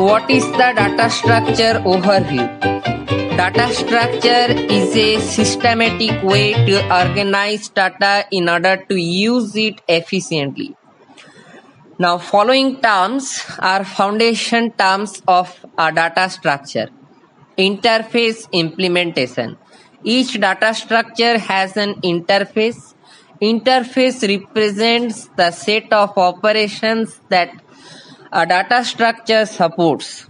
what is the data structure overview? Data structure is a systematic way to organize data in order to use it efficiently. Now, following terms are foundation terms of a data structure. Interface implementation. Each data structure has an interface. Interface represents the set of operations that a data structure supports.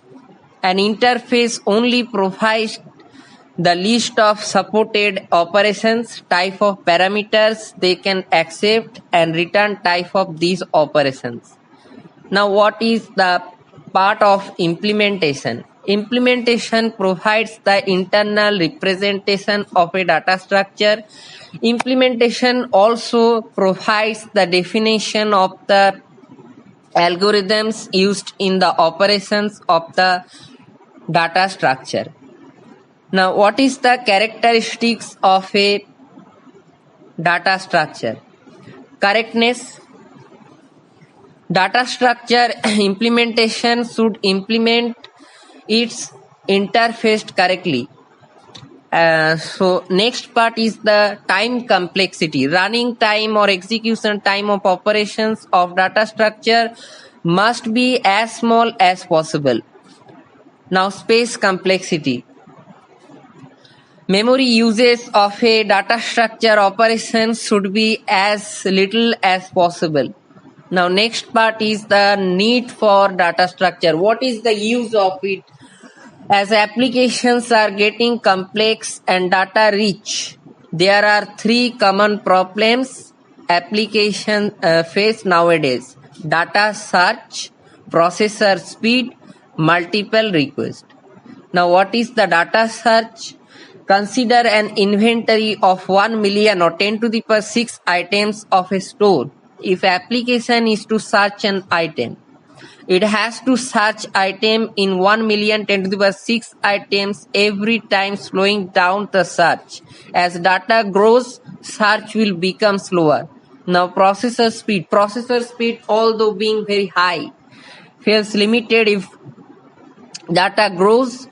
An interface only provides the list of supported operations, type of parameters they can accept, and return type of these operations. Now, what is the part of implementation? Implementation provides the internal representation of a data structure. Implementation also provides the definition of the algorithms used in the operations of the data structure. Now, what is the characteristics of a data structure? Correctness. Data structure implementation should implement its interface correctly. So next part is the time complexity. Running time or execution time of operations of data structure must be as small as possible. Now, space complexity. Memory uses of a data structure operation should be as little as possible. Now, next part is the need for data structure. What is the use of it? As applications are getting complex and data rich, there are three common problems application face nowadays: data search, processor speed, multiple requests. Now, what is the data search? Consider an inventory of 1 million or 10 to the power 6 items of a store. If application is to search an item, it has to search item in 1 million 10 to the power 6 items every time, slowing down the search. As data grows, search will become slower. Now, processor speed. Processor speed, although being very high, feels limited if data grows.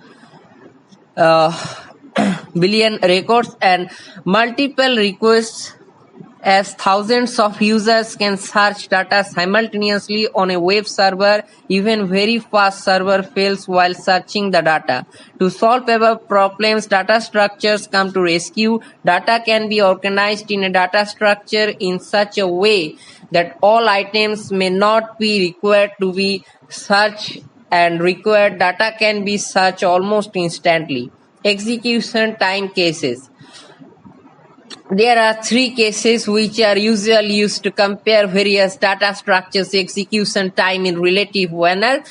Billion records and multiple requests, as thousands of users can search data simultaneously on a web server. Even very fast server fails while searching the data. To solve above problems, data structures come to rescue. Data can be organized in a data structure in such a way that all items may not be required to be searched, and required data can be searched almost instantly. Execution time cases. There are three cases which are usually used to compare various data structures' execution time in relative manner.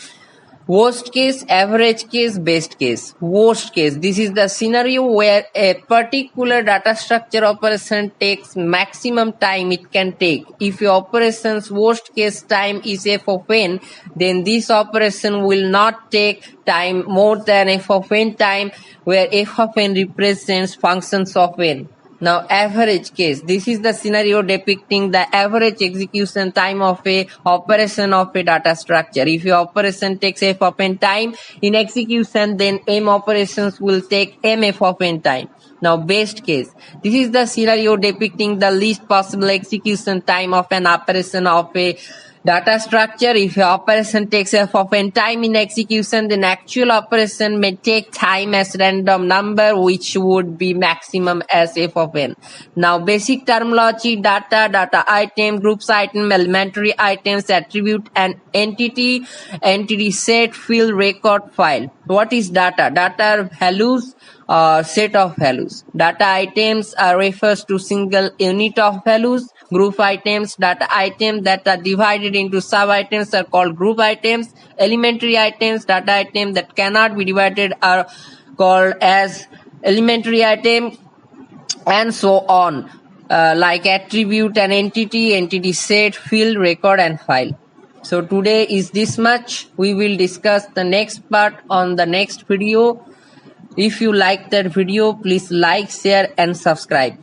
Worst case, average case, best case. Worst case. This is the scenario where a particular data structure operation takes maximum time it can take. If your operation's worst case time is f of n, then this operation will not take time more than f of n time, where f of n represents functions of n. Now, average case. This is the scenario depicting the average execution time of a operation of a data structure. If your operation takes f of n time in execution, then m operations will take mf of n time. Now, best case. This is the scenario depicting the least possible execution time of an operation of a data structure. If your operation takes f of n time in execution, then actual operation may take time as random number, which would be maximum as f of n. Now, basic terminology: data, data item, groups item, elementary items, attribute, and entity, entity set, field, record, file. What is data? Data are values, set of values. Data items refers to single unit of values. Group items, data items that are divided into sub items are called group items. Elementary items, data items that cannot be divided are called as elementary item, and so on, like attribute and entity, entity set, field, record, and file. So today is this much. We will discuss the next part on the next video. If you like that video, please like, share, and subscribe.